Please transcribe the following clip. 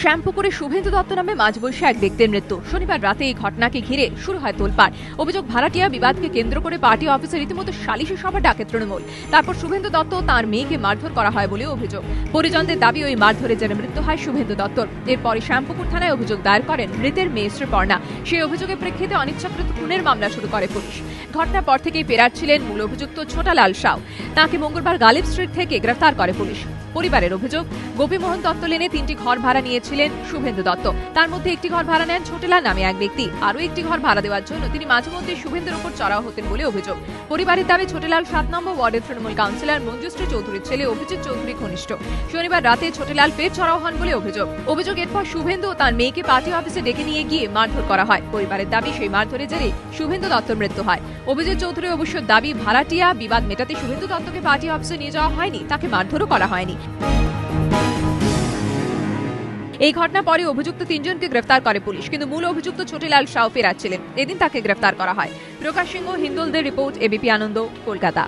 শ্যামপুকুরে শুভেন্দু দত্ত নামে মাঝবয়সী এক ব্যক্তির মৃত্যু। শনিবার রাতে এই ঘটনাকে ঘিরে শুরু হয় তোলপাড়। অভিযোগ, ভাড়াটিয়া বিবাদকে কেন্দ্র করে পার্টি অফিসে রীতিমতো সালিশি সভা ডাকে তৃণমূল। তারপর শুভেন্দু দত্ত তাঁর মেয়েকে মারধর করা হয় বলে অভিযোগ। পরিজনদের দাবি, ওই মারধরে জেরে মৃত্যু হয় শুভেন্দু দত্তর। এরপরই শ্যামপুকুর থানায় অভিযোগ দায়ের করেন মৃতের মেয়ে শ্রীপর্ণা। সেই অভিযোগের প্রেক্ষিতে অনিচ্ছাকৃত খুনের মামলা শুরু করে পুলিশ। ঘটনার পর থেকেই ফেরার ছিলেন মূল অভিযুক্ত ছোটালাল সাউ। তাঁকে মঙ্গলবার গালিব স্ট্রিট থেকে গ্রেফতার করে পুলিশ। পরিবারের অভিযোগ, গোপীমোহন দত্ত লেনে 3টি ঘর ভাড়া নিয়েছিলেন শুভেন্দু দত্ত। তার মধ্যে একটি ঘর ভাড়া নেন ছোটেলাল নামে এক ব্যক্তি। আরও একটি ঘর ভাড়া দেওয়ার জন্য তিনি মাঝে মধ্যে শুভেন্দুর উপর চড়াও হতেন বলে অভিযোগ। পরিবারের দাবি, ছোটেলাল 7 নম্বর ওয়ার্ডের তৃণমূল কাউন্সিলর মঞ্জুশ্রী চৌধুরীর ছেলে অভিজিৎ চৌধুরী ঘনিষ্ঠ। শনিবার রাতে ছোটেলাল ফের চড়াও হন বলে অভিযোগ। এরপর শুভেন্দু ও তার মেয়েকে পার্টি অফিসে ডেকে নিয়ে গিয়ে মারধর করা হয়। পরিবারের দাবি, সেই মারধরে জেরে শুভেন্দু দত্তর মৃত্যু হয়। অভিজিৎ চৌধুরী অবশ্য দাবি, ভাড়াটিয়া বিবাদ মেটাতে শুভেন্দু দত্তকে পার্টি অফিসে নিয়ে যাওয়া হয়নি, তাকে মারধরও করা হয়নি। এই ঘটনার পরে অভিযুক্ত 3 জনকে গ্রেফতার করে পুলিশ, কিন্তু মূল অভিযুক্ত ছোটেলাল সাউ ফেরাচ্ছিলেন। এদিন তাকে গ্রেফতার করা হয়। প্রকাশ সিংহ, হিন্দুলদের রিপোর্ট, এবিপি আনন্দ, কলকাতা।